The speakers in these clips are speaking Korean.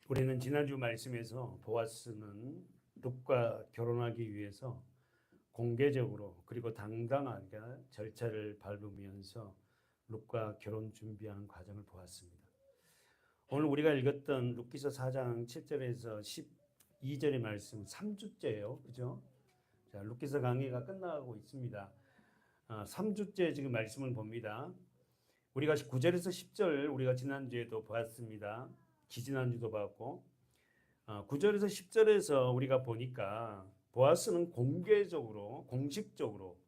우리는 지난주 말씀에서 보아스는 룻과 결혼하기 위해서 공개적으로 그리고 당당하게 절차를 밟으면서 룻과 결혼 준비하는 과정을 보았습니다. 오늘 우리가 읽었던 룻기서 4장 7절에서 12절의 말씀 3주째예요. 그죠? 자, 룻기서 강의가 끝나가고 있습니다. 3주째 지금 말씀을 봅니다. 우리가 9절에서 10절 우리가 지난주에도 보았습니다. 지난주도 봤고 9절에서 10절에서 우리가 보니까 보아스는 공개적으로 공식적으로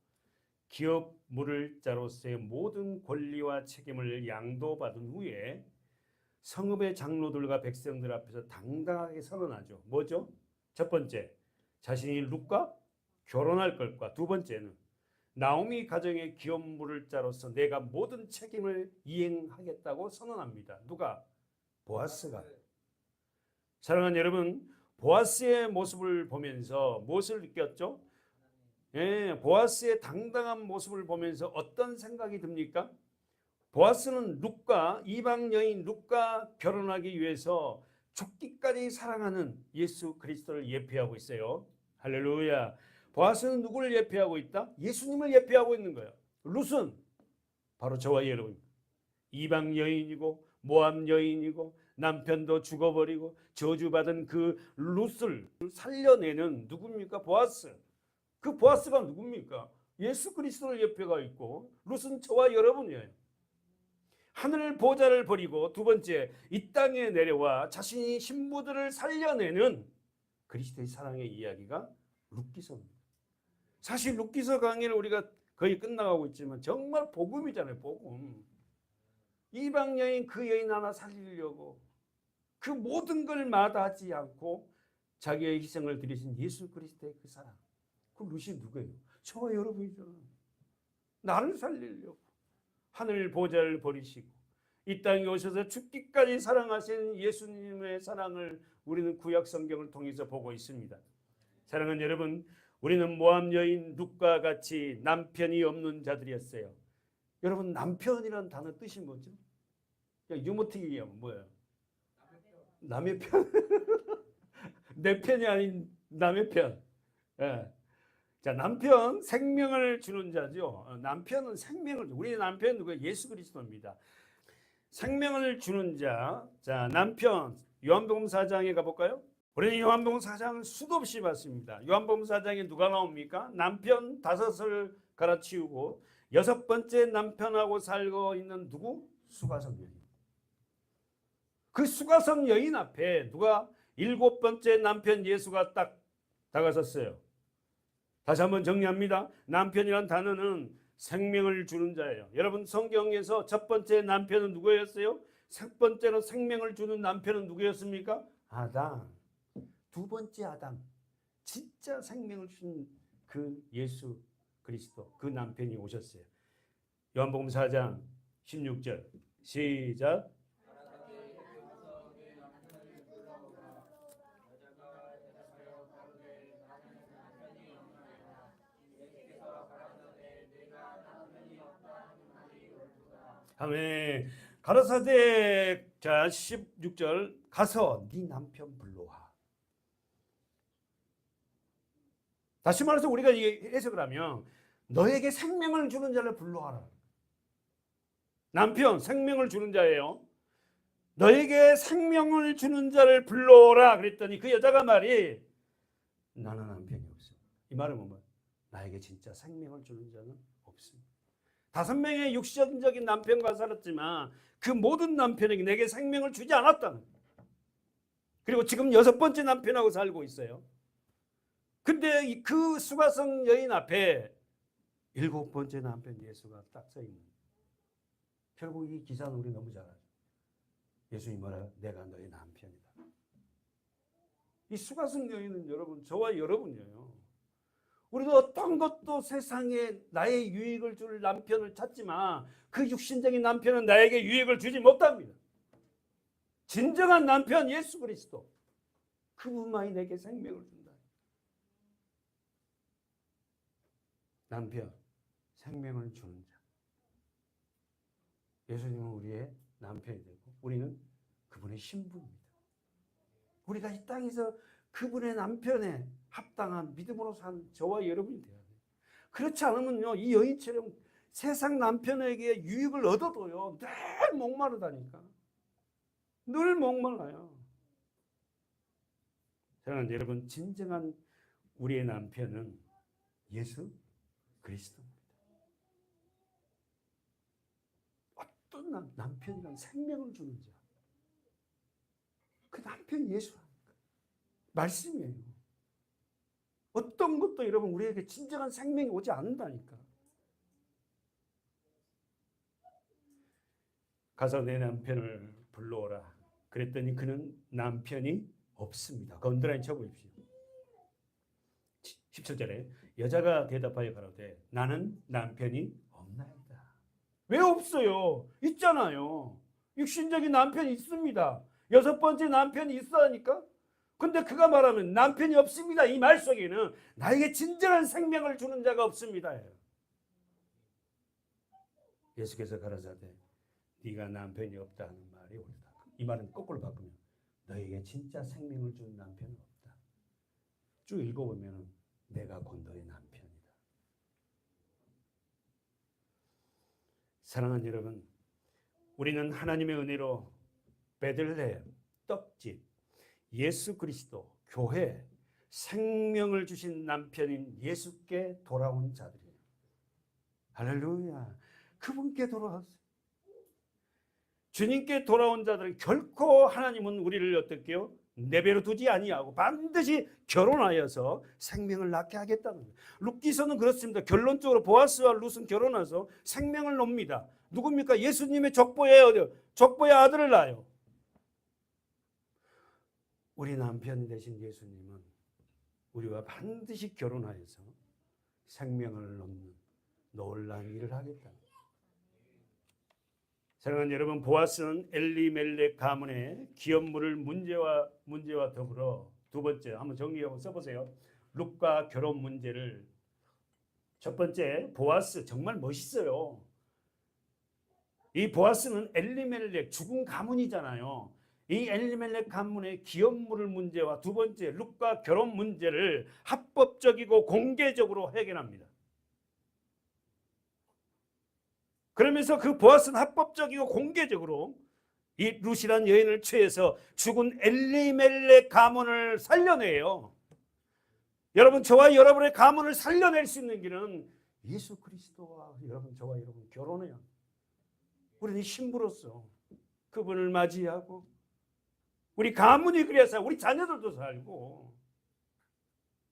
기업 물을자로서의 모든 권리와 책임을 양도받은 후에 성읍의 장로들과 백성들 앞에서 당당하게 선언하죠. 뭐죠? 첫 번째, 자신이 룻과 결혼할 것과 두 번째는 나오미 가정의 기업 물을자로서 내가 모든 책임을 이행하겠다고 선언합니다. 누가? 보아스가. 사랑하는 여러분, 보아스의 모습을 보면서 무엇을 느꼈죠? 보아스의 당당한 모습을 보면서 어떤 생각이 듭니까? 보아스는 룻과 이방 여인 룻과 결혼하기 위해서 죽기까지 사랑하는 예수 그리스도를 예표하고 있어요. 할렐루야. 보아스는 누구를 예표하고 있다? 예수님을 예표하고 있는 거예요. 룻은 바로 저와 여러분, 이방 여인이고 모압 여인이고 남편도 죽어버리고 저주받은 그 룻을 살려내는 누굽니까? 보아스. 그 보아스가 누굽니까? 예수 그리스도를 예표가 있고 룻은 저와 여러분이에요. 하늘 보좌를 버리고 두 번째 이 땅에 내려와 자신이 신부들을 살려내는 그리스도의 사랑의 이야기가 룻기서입니다. 사실 룻기서 강의를 우리가 거의 끝나가고 있지만 정말 복음이잖아요. 복음. 이방 여인 그 여인 하나 살리려고 그 모든 걸 마다하지 않고 자기의 희생을 드리신 예수 그리스도의 그 사랑. 그 룻이 누구예요? 저와 여러분이잖아요. 나를 살리려고 하늘 보좌를 버리시고 이 땅에 오셔서 죽기까지 사랑하신 예수님의 사랑을 우리는 구약 성경을 통해서 보고 있습니다. 사랑하는 여러분, 우리는 모압 여인 룻과 같이 남편이 없는 자들이었어요. 여러분, 남편이란 단어 뜻이 뭐죠? 유모티기 얘기하면 뭐예요? 남의 편. 내 편이 아닌 남의 편. 예. 자, 남편 생명을 주는 자죠. 남편은 생명을, 우리 남편 누구예요? 예수 그리스도입니다. 생명을 주는 자. 자, 남편 요한복음 4장에 가볼까요? 우리는 요한복음 4장을 수도 없이 봤습니다. 요한복음 4장에 누가 나옵니까? 남편 5을 갈아치우고 6번째 남편하고 살고 있는 누구? 수가성 여인. 그 수가성 여인 앞에 누가 7번째 남편 예수가 딱 다가섰어요. 다시 한번 정리합니다. 남편이란 단어는 생명을 주는 자예요. 여러분, 성경에서 첫 번째 남편은 누구였어요? 첫 번째로 생명을 주는 남편은 누구였습니까? 아담. 두 번째 아담. 진짜 생명을 준 그 예수 그리스도, 그 남편이 오셨어요. 요한복음 4장 16절 시작. 아멘. 가라사대 자 16절 가서 네 남편 불러와. 다시 말해서 우리가 해석을 하면 너에게 생명을 주는 자를 불러와라. 남편 생명을 주는 자예요. 너에게 생명을 주는 자를 불러오라 그랬더니 그 여자가 말이 나는 남편이 없어. 이 말은 뭐냐? 나에게 진짜 생명을 주는 자는 없습니다. 5명의 육신적인 남편과 살았지만 그 모든 남편에게 내게 생명을 주지 않았다는. 그리고 지금 6번째 남편하고 살고 있어요. 근데 그 수가성 여인 앞에 7번째 남편 예수가 딱 서 있는. 결국 이 기사는 우리 너무 잘 알죠. 예수님 말해요. 내가 너의 남편이다. 이 수가성 여인은 여러분, 저와 여러분이에요. 우리도 어떤 것도 세상에 나의 유익을 줄 남편을 찾지만 그 육신적인 남편은 나에게 유익을 주지 못합니다. 진정한 남편 예수 그리스도, 그분만이 내게 생명을 준다. 남편, 생명을 주는 자. 예수님은 우리의 남편이 되고 우리는 그분의 신부입니다. 우리가 이 땅에서 그분의 남편에 합당한 믿음으로 산 저와 여러분이 돼야 돼요. 그렇지 않으면요, 이 여인처럼 세상 남편에게 유익을 얻어도요, 늘 목마르다니까. 늘 목말라요. 사랑하는 여러분, 진정한 우리의 남편은 예수 그리스도입니다. 어떤 남편이란 생명을 주는 자. 그 남편이 예수라니까. 말씀이에요. 어떤 것도 여러분 우리에게 진정한 생명이 오지 않는다니까. 가서 내 남편을 불러오라. 그랬더니 그는 남편이 없습니다. 건드라인 쳐보십시오. 17절에 여자가 대답하여 가로되 나는 남편이 없나이다. 왜 없어요? 있잖아요. 육신적인 남편이 있습니다. 6번째 남편이 있어야니까. 근데 그가 말하면 남편이 없습니다. 이 말 속에는 나에게 진정한 생명을 주는 자가 없습니다. 예수께서 가라사대 네가 남편이 없다는 말이 옳다. 이 말은 거꾸로 바꾸면 너에게 진짜 생명을 주는 남편은 없다. 쭉 읽어보면 내가 곧 너의 남편이다. 사랑하는 여러분, 우리는 하나님의 은혜로 베들레헴, 떡집, 예수 그리스도, 교회, 생명을 주신 남편인 예수께 돌아온 자들이에요. 할렐루야. 그분께 돌아왔어요. 주님께 돌아온 자들은 결코 하나님은 우리를 어떻게요? 내버려 두지 아니하고 반드시 결혼하여서 생명을 낳게 하겠다는 거예요. 룻기서는 그렇습니다. 결론적으로 보아스와 룻은 결혼해서 생명을 놓습니다. 누굽니까? 예수님의 족보의 아들을 낳아요. 우리 남편 되신 예수님은 우리와 반드시 결혼하여서 생명을 놓는 놀라운 일을 하겠다. 사랑하는 여러분, 보아스는 엘리멜렉 가문의 기업물을 문제와 더불어 두 번째 한번 정리하고 써보세요. 룻과 결혼 문제를 첫 번째, 보아스 정말 멋있어요. 이 보아스는 엘리멜렉 죽은 가문이잖아요. 이 엘리멜렉 가문의 기업물을 문제와 두 번째 룻과 결혼 문제를 합법적이고 공개적으로 해결합니다. 그러면서 그 보아스는 합법적이고 공개적으로 이 룻이라는 여인을 취해서 죽은 엘리멜렉 가문을 살려내요. 여러분, 저와 여러분의 가문을 살려낼 수 있는 길은 예수 그리스도와 저와 여러분 결혼해야 합니다. 우리는 신부로서 그분을 맞이하고 우리 가문이 그래서 우리 자녀들도 살고.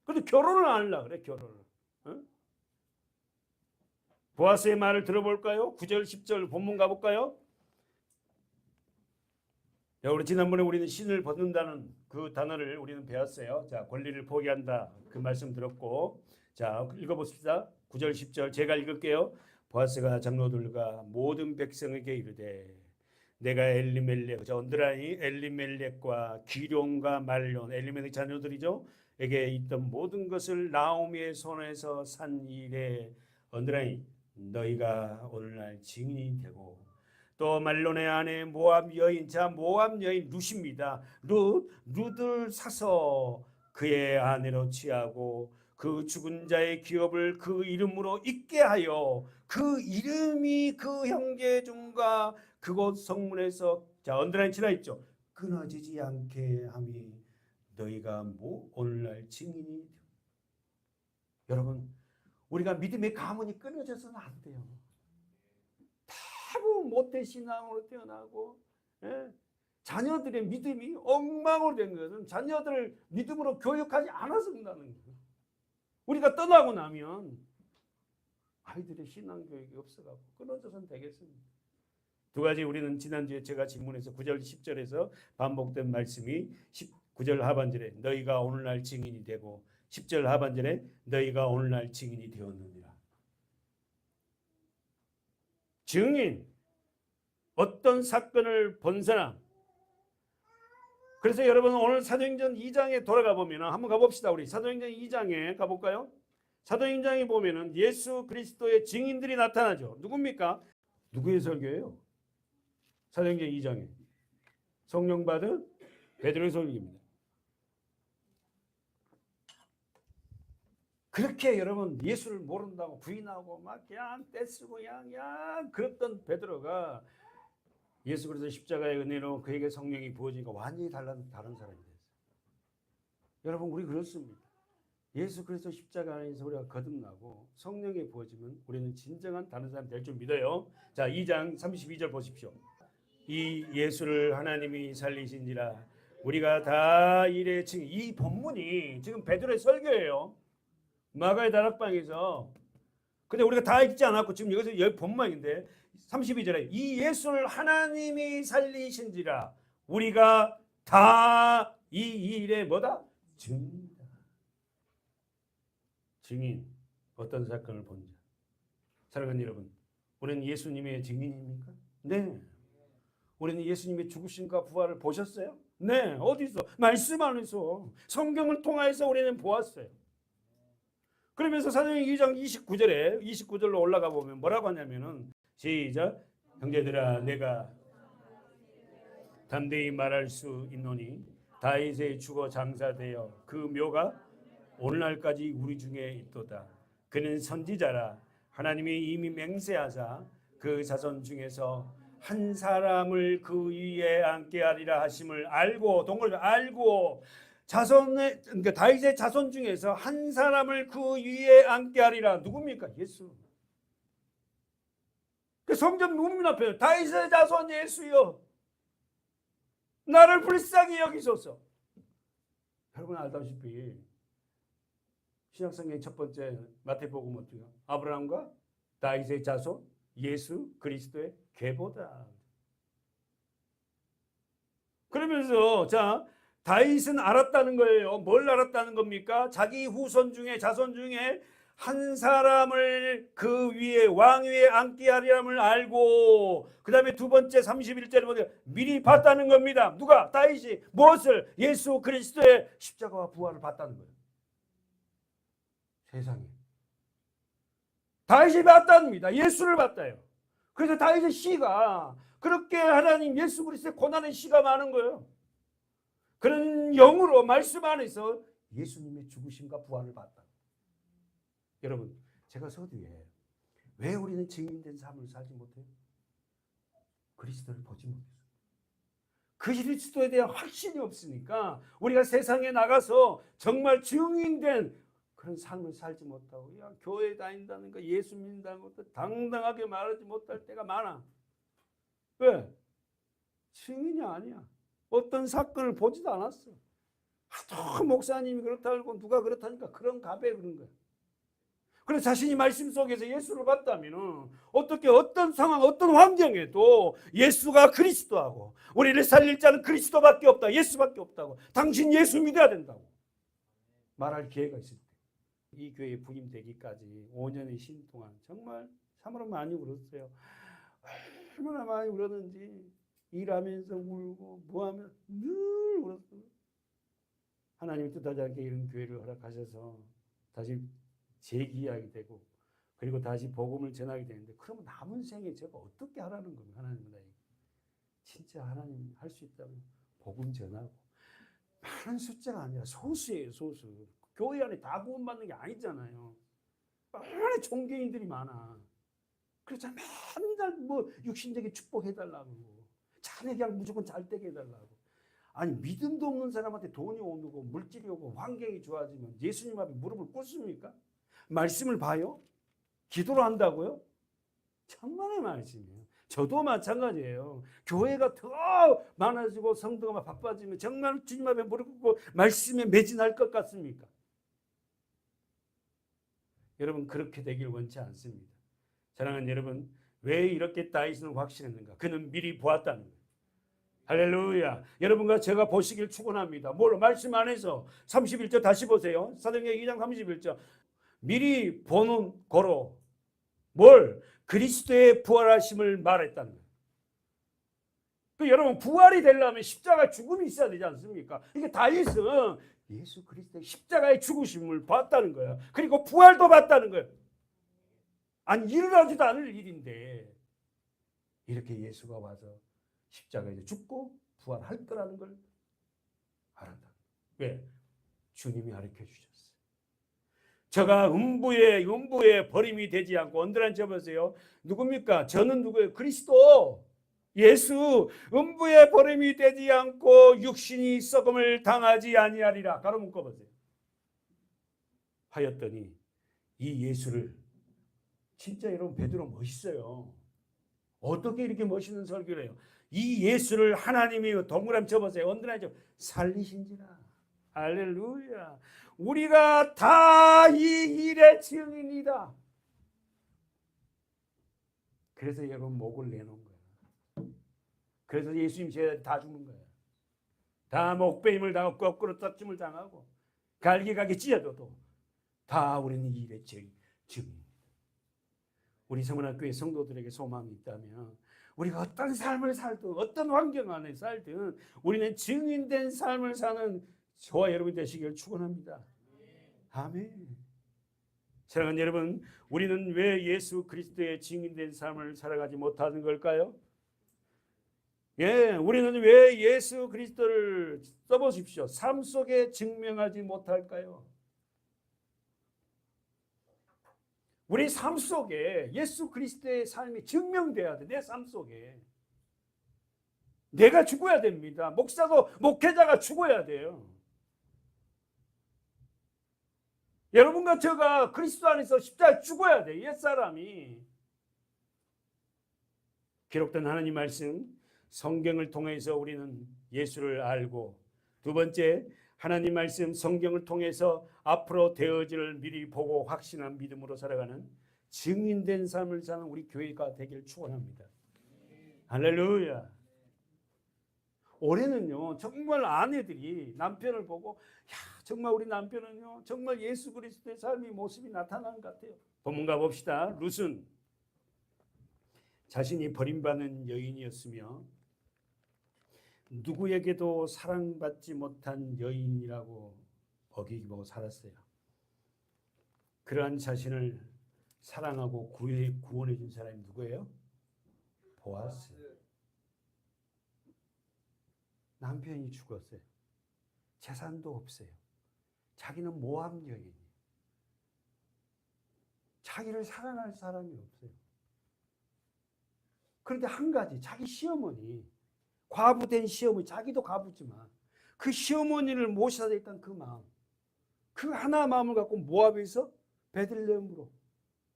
그런데 결혼을 안 하려고 그래. 결혼을. 응? 보아스의 말을 들어볼까요? 9절 10절 본문 가볼까요? 자, 우리 지난번에 우리는 신을 벗는다는 그 단어를 우리는 배웠어요. 자, 권리를 포기한다 그 말씀 들었고, 자 읽어봅시다. 9절 10절 제가 읽을게요. 보아스가 장로들과 모든 백성에게 이르되 내가 엘리멜렉, 자 언드라이 엘리멜렉과 기룡과 말론, 엘리멜렉 자녀들이죠. 에게 있던 모든 것을 나오미의 손에서 산 일에 언드라이 너희가 오늘날 증인이 되고, 또 말론의 아내 모압 여인, 자 모압 여인 룻입니다. 룻을 사서 그의 아내로 취하고 그 죽은 자의 기업을 그 이름으로 있게 하여 그 이름이 그 형제 중과 그곳 성문에서, 자 언더라인 치라 있죠. 끊어지지 않게 함이 너희가 오늘날 증인이 되고. 여러분, 우리가 믿음의 가문이 끊어져서는 안 돼요. 대부분 못된 신앙으로 태어나고, 자녀들의 믿음이 엉망으로 된 것은 자녀들을 믿음으로 교육하지 않아서 그런다는 거예요. 우리가 떠나고 나면 아이들의 신앙 교육이 없어가고 끊어져서는 되겠습니다. 두 가지 우리는 지난주에 제가 질문해서 9절 10절에서 반복된 말씀이 9절 하반절에 너희가 오늘날 증인이 되고 10절 하반절에 너희가 오늘날 증인이 되었느니라. 증인, 어떤 사건을 본 사람. 그래서 여러분 오늘 사도행전 2장에 돌아가 보면 한번 가봅시다. 우리 사도행전 2장에 가볼까요? 사도행전에 보면은 예수 그리스도의 증인들이 나타나죠. 누굽니까? 누구의 설교예요? 사도행전 2장에 성령 받은 베드로의 설교입니다. 그렇게 여러분 예수를 모른다고 부인하고 막 그냥 떼쓰고 그냥 그랬던 베드로가 예수 그리스도 십자가의 은혜로 그에게 성령이 부어지니까 완전히 다른 사람이 됐어요. 여러분 우리 그렇습니다. 예수 그리스도 십자가 안에서 우리가 거듭나고 성령이 부어지면 우리는 진정한 다른 사람이 될 줄 믿어요. 자, 2장 32절 보십시오. 이 예수를 하나님이 살리신지라 우리가 다 이래 증인. 이 본문이 지금 베드로의 설교예요. 마가의 다락방에서. 근데 우리가 다 읽지 않았고 지금 여기 본문인데 32절에 이 예수를 하나님이 살리신지라 우리가 다 이 일에 뭐다? 증인이다. 증인. 어떤 사건을 본 자. 사랑하는 여러분, 우리는 예수님의 증인입니까? 네. 우리는 예수님의 죽으심과 부활을 보셨어요? 네. 어디서? 말씀 안에서. 성경을 통해서 우리는 보았어요. 그러면서 사도행전 2장 29절로 올라가 보면 뭐라고 하냐면은 시작. 형제들아 내가 담대히 말할 수 있노니 다윗의 주거 장사되어 그 묘가 오늘날까지 우리 중에 있도다. 그는 선지자라 하나님이 이미 맹세하사 그 자손 중에서 한 사람을 그 위에 앉게 하리라 하심을 알고 동을 알고 자손의 그러니까 다윗의 자손 중에서 한 사람을 그 위에 앉게 하리라. 누굽니까? 예수. 그 성전 문문 앞에 다윗의 자손 예수여 나를 불쌍히 여기소서. 여러분 알다시피 신약성경 첫 번째 마태복음 어때요? 아브라함과 다윗의 자손 예수 그리스도의 계보다. 그러면서 자 다윗은 알았다는 거예요. 뭘 알았다는 겁니까? 자기 후손 중에 자손 중에 한 사람을 그 위에 왕 위에 앉게 하리함을 알고 그 다음에 두 번째 31절에 보면 미리 봤다는 겁니다. 누가? 다윗이 무엇을? 예수 그리스도의 십자가와 부활을 봤다는 거예요. 세상에 다윗이 봤답니다. 예수를 봤다요. 그래서 다윗의 시가 그렇게 하나님 예수 그리스도의 고난의 시가 많은 거예요. 그런 영으로 말씀 안에서 예수님의 죽으심과 부활을 봤다. 여러분 제가 서두에 왜 우리는 증인된 삶을 살지 못해요? 그리스도를 보지 못해서. 그리스도에 대한 확신이 없으니까 우리가 세상에 나가서 정말 증인된 그런 삶을 살지 못하고 야, 교회 다닌다는 거 예수 믿는다는 것도 당당하게 말하지 못할 때가 많아. 왜? 증인이 아니야. 어떤 사건을 보지도 않았어. 하도 목사님이 그렇다고 누가 그렇다니까 그런 갑에 그런 거야. 그래서 자신이 말씀 속에서 예수를 봤다면 어떻게 어떤 상황 어떤 환경에도 예수가 그리스도하고 우리를 살릴 자는 그리스도밖에 없다. 예수밖에 없다고. 당신 예수 믿어야 된다고 말할 기회가 있을 때. 이 교회에 부임되기까지 5년의 신 동안 정말 참으로 많이 울었어요. 얼마나 많이 울었는지 일하면서 울고 뭐하면 늘 울었어요. 하나님이 뜻하지 않게 이런 교회를 허락하셔서 다시 재기하게 되고 그리고 다시 복음을 전하게 되는데 그러면 남은 생에 제가 어떻게 하라는 거예요? 하나님은 나에게 진짜 하나님 할 수 있다면 복음 전하고 많은 숫자가 아니라 소수예요. 소수. 교회 안에 다 구원받는 게 아니잖아요. 많은 종교인들이 많아. 그래서 맨날 뭐 육신적인 축복해달라고 자네 그냥 무조건 잘 되게 해달라고. 아니 믿음도 없는 사람한테 돈이 오고 물질이 오고 환경이 좋아지면 예수님 앞에 무릎을 꿇습니까? 말씀을 봐요? 기도를 한다고요? 천만의 말씀이에요. 저도 마찬가지예요. 교회가 더 많아지고 성도가 바빠지면 정말 주님 앞에 무릎 꿇고 말씀에 매진할 것 같습니까? 여러분 그렇게 되길 원치 않습니다. 사랑하는 여러분 왜 이렇게 다윗은 확신했는가? 그는 미리 보았다는 거예요. 할렐루야. 여러분과 제가 보시길 축원합니다. 뭘 말씀 안에서 31절 다시 보세요. 사도행전 2장 31절 미리 보는 거로 뭘? 그리스도의 부활하심을 말했다는 거예요. 그 여러분 부활이 되려면 십자가 죽음이 있어야 되지 않습니까? 이게 다윗은 예수 그리스도의 십자가의 죽으심을 봤다는 거예요. 그리고 부활도 봤다는 거예요. 아니 일어나지도 않을 일인데 이렇게 예수가 와서 십자가에 죽고 부활할 거라는 걸 알았다. 왜? 주님이 가르쳐 주셨어요. 저가 음부에 버림이 되지 않고 언더라인 접으세요. 누굽니까? 저는 누구예요? 그리스도 예수. 음부에 버림이 되지 않고 육신이 썩음을 당하지 아니하리라. 가로 묶어보세요. 하였더니 이 예수를, 진짜 여러분 베드로 멋있어요. 어떻게 이렇게 멋있는 설교를 해요? 이 예수를 하나님이, 동그라미 접으세요. 언더라인 접, 살리신지라. 할렐루야. 우리가 다 이 일의 증인이다. 그래서 여러분 목을 내놓은 거예요. 그래서 예수님 제자 다 죽는 거예요. 다 목베임을 당하고 거꾸로 떡짐을 당하고 갈기가게 찢어져도 다 우리는 이 일의 증인. 우리 성문학교의 성도들에게 소망이 있다면 우리가 어떤 삶을 살든 어떤 환경 안에 살든 우리는 증인된 삶을 사는 저와 여러분 되시길 축원합니다. 아멘. 사랑하는 여러분, 우리는 왜 예수 그리스도의 증인된 삶을 살아가지 못하는 걸까요? 우리는 왜 예수 그리스도를 써보십시오. 삶 속에 증명하지 못할까요? 우리 삶 속에 예수 그리스도의 삶이 증명돼야 돼. 내 삶 속에. 내가 죽어야 됩니다. 목사도, 목회자가 죽어야 돼요. 여러분과 저가 그리스도 안에서 십자가에 죽어야 돼. 옛사람이. 기록된 하나님 말씀, 성경을 통해서 우리는 예수를 알고, 두 번째, 하나님 말씀, 성경을 통해서 앞으로 되어질 미리 보고 확신한 믿음으로 살아가는 증인된 삶을 사는 우리 교회가 되길 축원합니다. 할렐루야. 올해는요, 정말 아내들이 남편을 보고, 야, 정말 우리 남편은요, 정말 예수 그리스도의 삶의 모습이 나타나는 것 같아요. 본문가 봅시다. 룻은 자신이 버림받는 여인이었으며 누구에게도 사랑받지 못한 여인이라고 어기고 살았어요. 그러한 자신을 사랑하고 구원해 준 사람이 누구예요? 보아스. 남편이 죽었어요. 재산도 없어요. 자기는 모함 여인이에요. 자기를 사랑할 사람이 없어요. 그런데 한 가지, 자기 시어머니, 과부된 시어머니, 자기도 과부지만 그 시어머니를 모셔야 되겠다는 그 마음, 그 하나 마음을 갖고 모압에서 베들레헴으로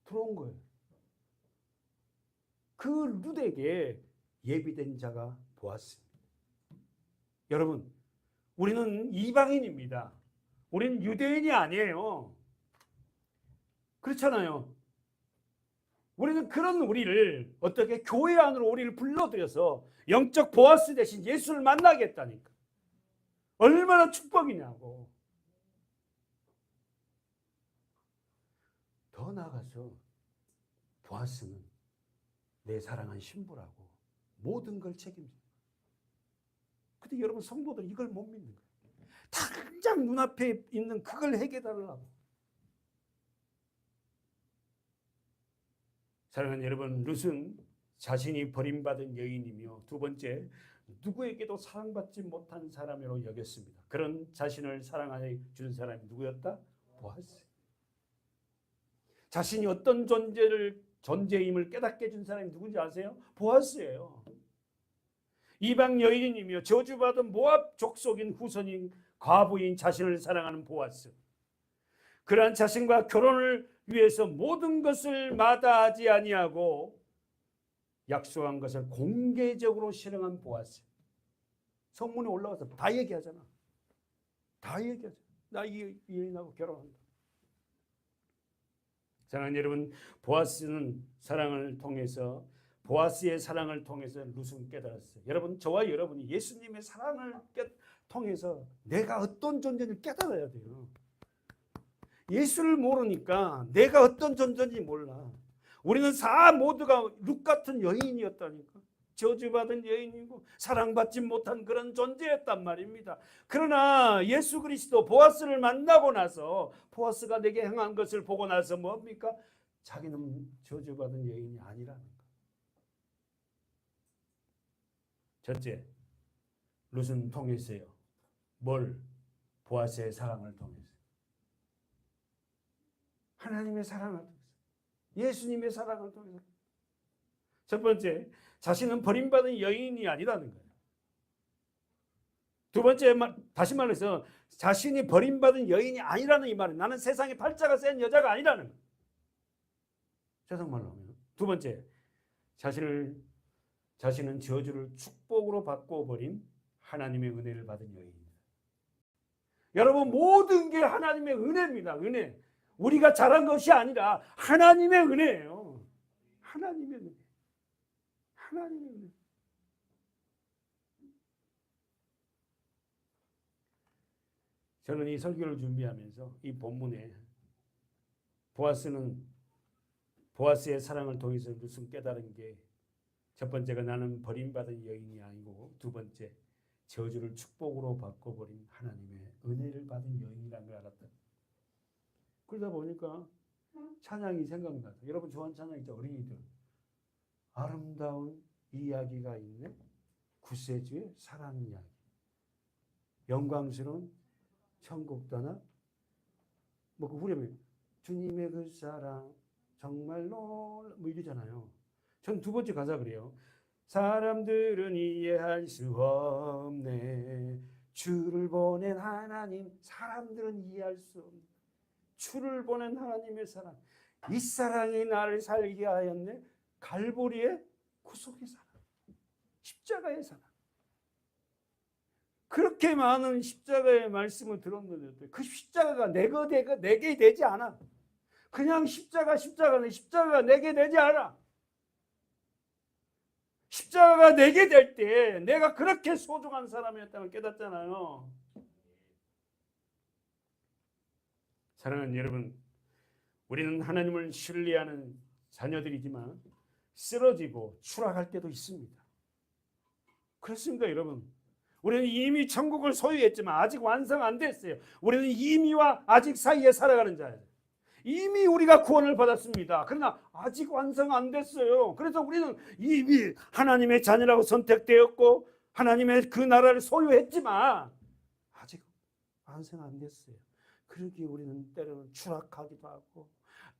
들어온 거예요. 그 룻에게 예비된 자가 보았습니다. 여러분, 우리는 이방인입니다. 우리는 유대인이 아니에요. 그렇잖아요. 우리는 그런 우리를 어떻게 교회 안으로 우리를 불러들여서 영적 보아스 대신 예수를 만나겠다니까. 얼마나 축복이냐고. 더 나아가서 보아스는 내 사랑한 신부라고 모든 걸 책임집니다. 근데 여러분 성도들 이걸 못 믿는 거예요. 당장 눈앞에 있는 그걸 해결하려고. 사랑하는 여러분, 룻은 자신이 버림받은 여인이며 두 번째, 누구에게도 사랑받지 못한 사람으로 여겼습니다. 그런 자신을 사랑하여 준 사람이 누구였다? 보아스. 자신이 어떤 존재임을 깨닫게 해준 사람이 누군지 아세요? 보아스예요. 이방 여인이며 저주받은 모압 족속인 후손인 과부인 자신을 사랑하는 보아스. 그러한 자신과 결혼을 위해서 모든 것을 마다하지 아니하고 약속한 것을 공개적으로 실행한 보아스. 성문에 올라가서 다 얘기하잖아. 다 얘기하잖아. 나 이 여인하고 결혼한다. 사랑하는 여러분, 보아스의 사랑을 통해서 룻은 깨달았어요. 여러분, 저와 여러분이 예수님의 사랑을 통해서 내가 어떤 존재인지 깨달아야 돼요. 예수를 모르니까 내가 어떤 존재인지 몰라. 우리는 모두가 룻 같은 여인이었다니까. 저주받은 여인이고 사랑받지 못한 그런 존재였단 말입니다. 그러나 예수 그리스도 보아스를 만나고 나서 보아스가 내게 행한 것을 보고 나서 뭡니까? 자기는 저주받은 여인이 아니라는 거. 첫째, 룻은 통했어요. 뭘? 보아스의 사랑을 통해서. 하나님의 사랑을 통해서, 예수님의 사랑을 통해서. 첫 번째, 자신은 버림받은 여인이 아니라는 거예요. 두 번째, 다시 말해서 자신이 버림받은 여인이 아니라는 이 말은 나는 세상에 팔자가 센 여자가 아니라는 거예요. 세상 말로 하면. 두 번째, 자신은 저주를 축복으로 바꿔버린 하나님의 은혜를 받은 여인입니다. 여러분, 모든 게 하나님의 은혜입니다. 은혜. 우리가 잘한 것이 아니라 하나님의 은혜예요. 하나님의 은혜. 하나님의 은혜. 저는 이 설교를 준비하면서 이 본문에 보아스의 사랑을 통해서 무슨 깨달은 게, 첫 번째가 나는 버림받은 여인이 아니고, 두 번째 저주를 축복으로 바꿔버린 하나님의 은혜를 받은 여인이라는 걸 알았다. 그러다 보니까 찬양이 생각나서, 여러분 좋아하는 찬양 있죠? 어린이들. 아름다운 이야기가 있네, 구세주의 사랑 이야기. 영광스러운 천국 떠나, 뭐 그 후렴에 주님의 그 사랑 정말로 뭐 이러잖아요. 전 두 번째 가사 그래요. 사람들은 이해할 수 없네, 주를 보낸 하나님. 사람들은 이해할 수 없네, 주를 보낸 하나님의 사랑. 이 사랑이 나를 살게 하였네. 갈보리의 구속의 사랑, 십자가의 사랑. 그렇게 많은 십자가의 말씀을 들었는데 그 십자가가 내게 되지 않아. 그냥 십자가가 내게 되지 않아. 십자가가 내게 될 때 내가 그렇게 소중한 사람이었다는 걸 깨닫잖아요. 사랑하는 여러분, 우리는 하나님을 신뢰하는 자녀들이지만 쓰러지고 추락할 때도 있습니다. 그렇습니다, 여러분. 우리는 이미 천국을 소유했지만 아직 완성 안 됐어요. 우리는 이미와 아직 사이에 살아가는 자예요. 이미 우리가 구원을 받았습니다. 그러나 아직 완성 안 됐어요. 그래서 우리는 이미 하나님의 자녀라고 선택되었고 하나님의 그 나라를 소유했지만 아직 완성 안 됐어요. 그러기에 우리는 때로는 추락하기도 하고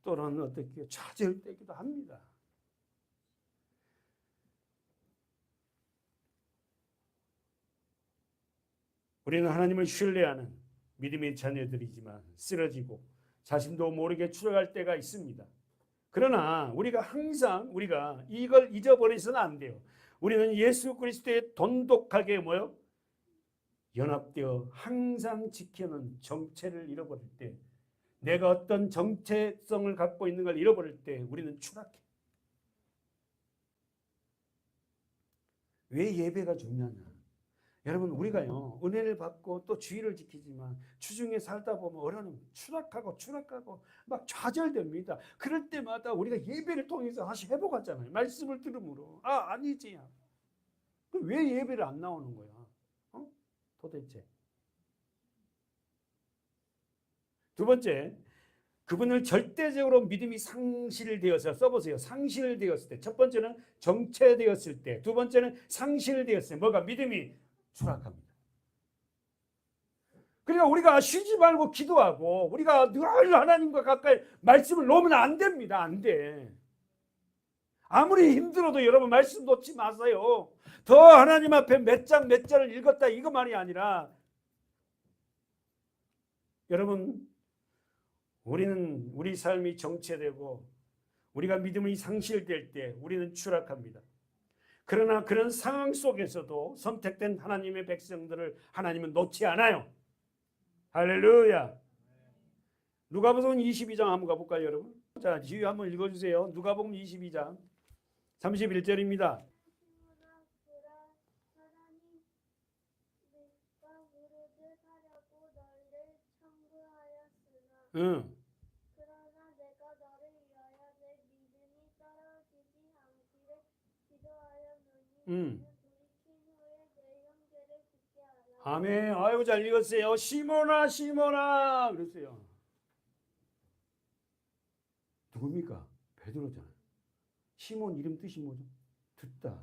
또는 어떻게 좌절되기도 합니다. 우리는 하나님을 신뢰하는 믿음의 자녀들이지만 쓰러지고 자신도 모르게 추락할 때가 있습니다. 그러나 우리가 이걸 잊어버려서는 안 돼요. 우리는 예수 그리스도의 돈독하게 연합되어 항상 지키는 정체를 잃어버릴 때, 내가 어떤 정체성을 갖고 있는 걸 잃어버릴 때 우리는 추락해. 왜 예배가 중요하냐? 여러분, 우리가요 은혜를 받고 또 주의를 지키지만 주중에 살다 보면 어려운 추락하고 막 좌절됩니다. 그럴 때마다 우리가 예배를 통해서 다시 회복하잖아요. 말씀을 들음으로 아니지. 왜 예배를 안 나오는 거야? 도대체. 두 번째, 그분을 절대적으로 믿음이 상실되어서, 써보세요. 상실되었을 때. 첫 번째는 정체되었을 때, 두 번째는 상실되었을 때. 뭐가? 믿음이 추락합니다. 그러니까 우리가 쉬지 말고 기도하고 우리가 늘 하나님과 가까이 말씀을 놓으면 안 됩니다. 안 돼. 아무리 힘들어도 여러분 말씀 놓지 마세요. 더 하나님 앞에 몇 장 몇 절을 읽었다 이거 말이 아니라, 여러분, 우리는 우리 삶이 정체되고 우리가 믿음이 상실될 때 우리는 추락합니다. 그러나 그런 상황 속에서도 선택된 하나님의 백성들을 하나님은 놓지 않아요. 할렐루야. 누가복음 22장 한번 가볼까요, 여러분? 자, 지휘 한번 읽어주세요. 누가복음 22장 31절입니다. 응. 그러나 내가 너를 위하여 내 믿음이 떨어지지 않기를 기도하였노니 돌이킨 후에 내 형제를 굳게 하라. 아멘. 아이고 잘 읽었어요. 시몬아 시몬아 그랬어요. 누굽니까? 베드로잖아요. 시몬 이름 뜻이 뭐죠? 듣다.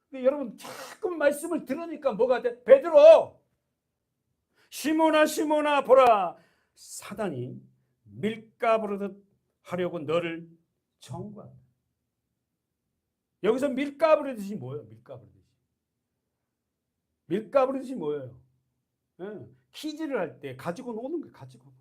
그러니까 여러분 자꾸 말씀을 들으니까 뭐가 돼? 베드로, 시몬아 시몬아 보라, 사단이 밀가부르듯 하려고 너를 청구한다. 여기서 밀가부르듯이 뭐예요? 밀가부르듯이 뭐예요? 예, 퀴즈를 할 때 가지고 노는 거예요. 가지고.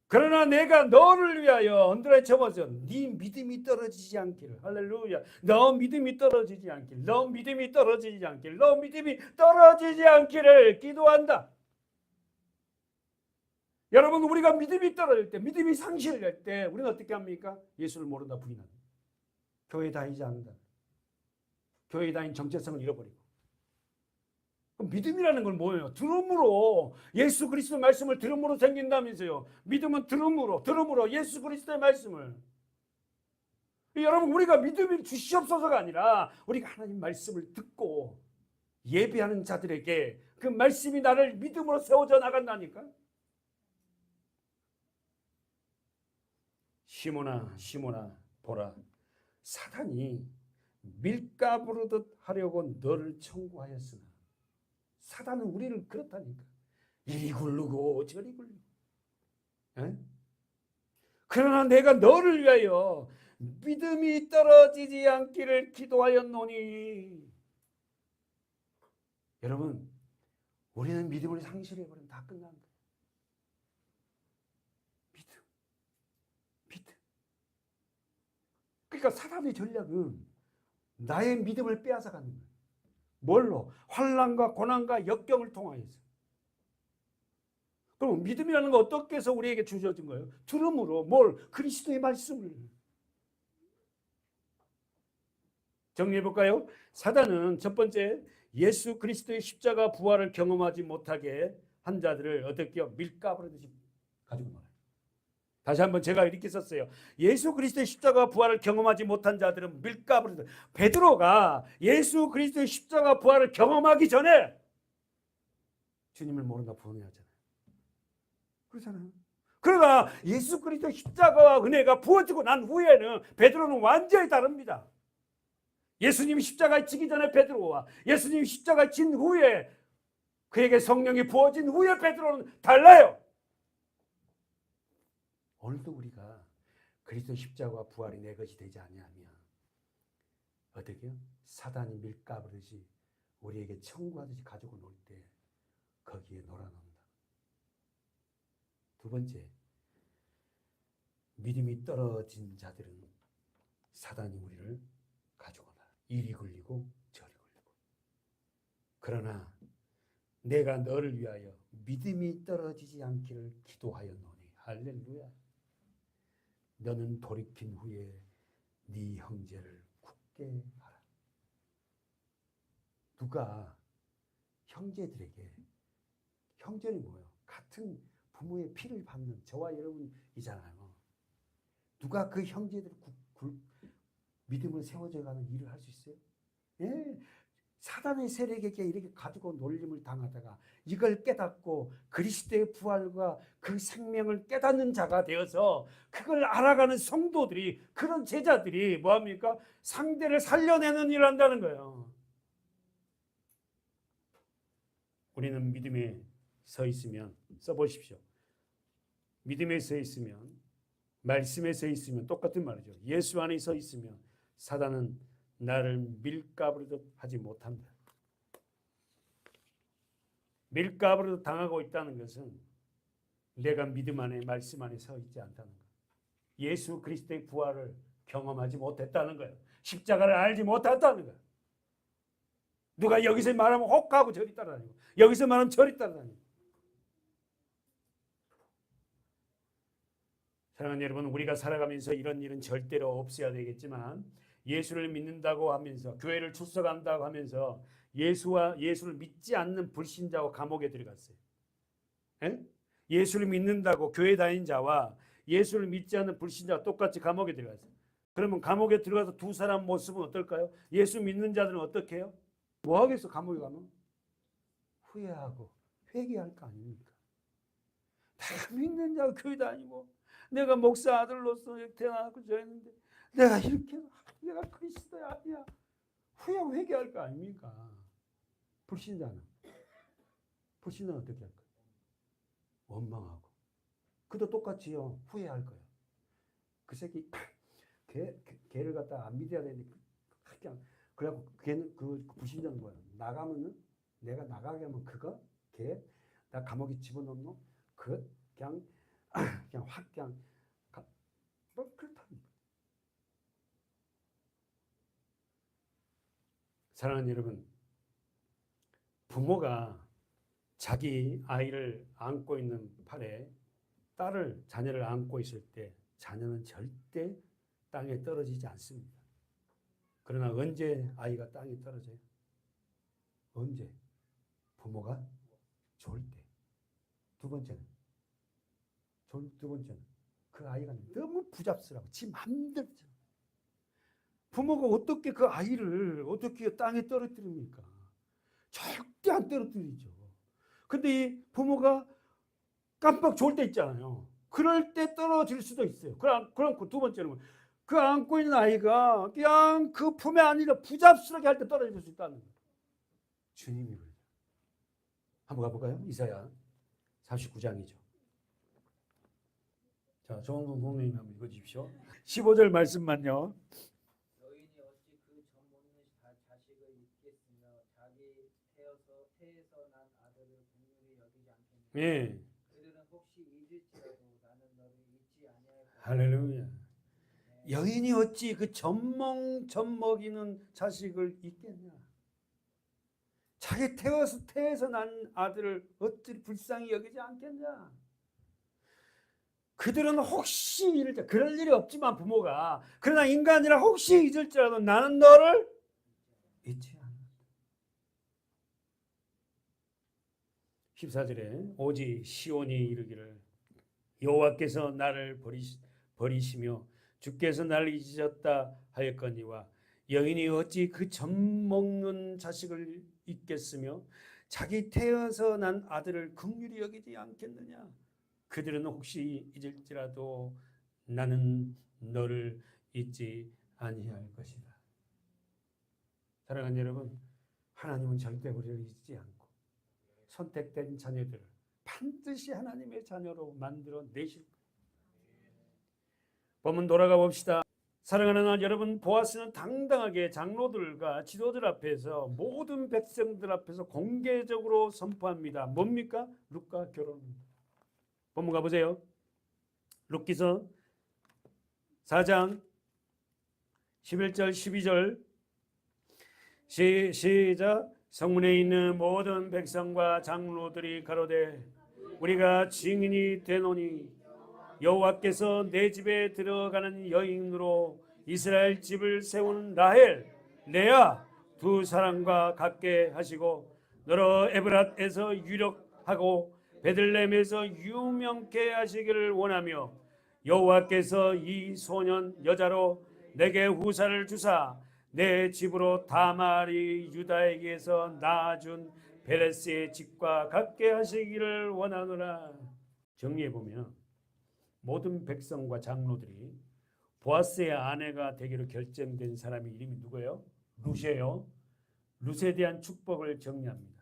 그러나 내가 너를 위하여 언더라인 접어서 네 믿음이 떨어지지 않기를. 할렐루야. 너 믿음이 떨어지지 않기를. 너 믿음이 떨어지지 않기를. 너 믿음이 떨어지지 않기를 기도한다. 여러분, 우리가 믿음이 떨어질 때, 믿음이 상실될 때 우리는 어떻게 합니까? 예수를 모른다 부인합니다. 교회 다니지 않는다. 교회 다닌 정체성을 잃어버리고. 그럼 믿음이라는 건 뭐예요? 들음으로, 예수 그리스도의 말씀을 들음으로 생긴다면서요. 믿음은 들음으로 예수 그리스도의 말씀을. 여러분, 우리가 믿음을 주시옵소서가 아니라 우리가 하나님 말씀을 듣고 예배하는 자들에게 그 말씀이 나를 믿음으로 세워져 나간다니까. 시몬아 보라, 사단이 밀가부르듯 하려고 너를 청구하였으나. 사단은 우리를 그렇다니까. 이리 굴르고 저리 굴르고. 에? 그러나 내가 너를 위하여 믿음이 떨어지지 않기를 기도하였노니. 여러분, 우리는 믿음을 상실해버리면 다 끝난 거예요. 믿음. 그러니까 사단의 전략은 나의 믿음을 빼앗아가는 거예요. 뭘로? 환난과 고난과 역경을 통하여서. 그럼 믿음이라는 거 어떻게 해서 우리에게 주어진 거예요? 들음으로. 뭘? 그리스도의 말씀을. 정리해볼까요? 사단은 첫 번째, 예수 그리스도의 십자가 부활을 경험하지 못하게 한 자들을 어떻게 해요? 밀가부르듯이 가지고 놀아요. 다시 한번 제가 이렇게 썼어요. 예수 그리스도의 십자가 부활을 경험하지 못한 자들은 밀가부르듯. 베드로가 예수 그리스도의 십자가 부활을 경험하기 전에 주님을 모른다 부언하잖아요. 그렇잖아요. 그러나 예수 그리스도의 십자가와 은혜가 부어지고 난 후에는 베드로는 완전히 다릅니다. 예수님이 십자가에 지기 전에 베드로와 예수님이 십자가에 진 후에, 그에게 성령이 부어진 후에 베드로는 달라요. 오늘도 우리가 그리스도 십자가와 부활이 내 것이 되지 아니하면 어떻게요? 사단이 밀가부르듯이 우리에게 청구하듯이 가지고 놀 때 거기에 놀아놓는다. 두 번째, 믿음이 떨어진 자들은 사단이 우리를 가지고 놀아. 이리 굴리고 저리 굴리고. 그러나 내가 너를 위하여 믿음이 떨어지지 않기를 기도하였노니. 할렐루야. 너는 돌이킨 후에 네 형제를 굳게 하라. 누가 형제들에게, 형제는 뭐예요? 같은 부모의 피를 받는 저와 여러분이잖아요. 누가 그 형제들을 믿음을 세워져가는 일을 할 수 있어요? 예. 사단의 세력에게 이렇게 가지고 놀림을 당하다가 이걸 깨닫고 그리스도의 부활과 그 생명을 깨닫는 자가 되어서 그걸 알아가는 성도들이, 그런 제자들이 뭐합니까? 상대를 살려내는 일을 한다는 거예요. 우리는 믿음에 서 있으면, 써보십시오. 믿음에 서 있으면, 말씀에 서 있으면 똑같은 말이죠. 예수 안에 서 있으면 사단은 나를 밀가부르듯 하지 못한다. 밀가부르듯 당하고 있다는 것은 내가 믿음 안에, 말씀 안에 서 있지 않다는 거예요. 예수 그리스도의 부활을 경험하지 못했다는 거예요. 십자가를 알지 못했다는 거예요. 누가 여기서 말하면 혹하고 저리 따라다니고, 여기서 말하면 저리 따라다니고. 사랑하는 여러분, 우리가 살아가면서 이런 일은 절대로 없어야 되겠지만, 예수를 믿는다고 하면서, 교회를 출석한다고 하면서 예수를 믿지 않는 불신자와 감옥에 들어갔어요. 에? 예수를 믿는다고 교회 다닌 자와 예수를 믿지 않는 불신자가 똑같이 감옥에 들어갔어요. 그러면 감옥에 들어가서 두 사람 모습은 어떨까요? 예수 믿는 자들은 어떻게 해요? 뭐 하겠어? 감옥에 가면 후회하고 회개할 거 아닙니까? 다 믿는 자가 교회 다니고, 내가 목사 아들로서 태어나고 저랬는데 내가 이렇게, 내가 그리스도야 아니야, 회개할 거 아닙니까? 불신자는 어떻게 할까요? 원망하고. 그도 똑같이요. 후회할 거예요. 그 새끼 걔를 갖다 안 믿어야 되니까 그냥 그래갖고 걔는 그 불신자는 거예요. 나가면은 내가 나가게 하면 그거 걔 나 감옥에 집어넣노 그 그냥 그냥 확 그냥 뭐 그렇다는 거예요. 사랑하는 여러분, 부모가 자기 아이를 안고 있는 팔에 자녀를 안고 있을 때 자녀는 절대 땅에 떨어지지 않습니다. 그러나 언제 아이가 땅에 떨어져요? 언제? 부모가 좋을 때. 두 번째는 그 아이가 너무 부잡스러워. 지 맘대로. 부모가 어떻게 그 아이를 어떻게 땅에 떨어뜨립니까? 절대 안 떨어뜨리죠. 근데 이 부모가 깜빡 좋을 때 있잖아요. 그럴 때 떨어질 수도 있어요. 그럼 두 번째는 그 안고 있는 아이가 그냥 그 품에 안에서 부잡스럽게 할 때 떨어질 수 있다는 거예요. 주님이 그래요. 한번 가볼까요? 이사야 49장이죠. 자, 정동 선생님 한번 읽어주십시오. 15절 말씀만요. 여인이 어찌 그 젖 먹는 자식을 잊겠으며 자기 태에서 난 아들을 긍휼히 여기지 않겠느냐. 예. 그들은 혹시 잊을지라도 나는 너를 잊지 아니할 것이다. 할렐루야. 여인이 어찌 그 젖 먹이는 자식을 잊겠냐. 자기 태에서 난 아들을 어찌 불쌍히 여기지 않겠냐. 그들은 혹시 잊을지, 그럴 일이 없지만 부모가, 그러나 인간이라 혹시 잊을지라도 나는 너를 잊지 않아. 14절에 오직 시온이 이르기를 여호와께서 나를 버리시며 주께서 나를 잊으셨다 하였거니와 여인이 어찌 그 젖 먹는 자식을 잊겠으며 자기 태어서 난 아들을 긍휼히 여기지 않겠느냐. 그들은 혹시 잊을지라도 나는 너를 잊지 아니할 것이다. 사랑하는 여러분, 하나님은 절대 우리를 잊지 않고 선택된 자녀들을 반드시 하나님의 자녀로 만들어 내실 거예요. 본문 돌아가 봅시다. 사랑하는 여러분, 보아스는 당당하게 장로들과 지도들 앞에서 모든 백성들 앞에서 공개적으로 선포합니다. 뭡니까? 룻과 결혼입니다. 본문 가보세요. 룻기서 4장 11절 12절 시작. 성문에 있는 모든 백성과 장로들이 가로되 우리가 증인이 되노니 여호와께서 내 집에 들어가는 여인으로 이스라엘 집을 세우는 라헬, 레아 두 사람과 같게 하시고 너로 에브랏에서 유력하고 베들레헴에서 유명케 하시기를 원하며 여호와께서 이 소년 여자로 내게 후사를 주사 내 집으로 다말이 유다에게서 낳아준 베레스의 집과 같게 하시기를 원하노라. 정리해보면 모든 백성과 장로들이 보아스의 아내가 되기로 결정된 사람의 이름이 누구예요? 룻이에요. 룻에 대한 축복을 정리합니다.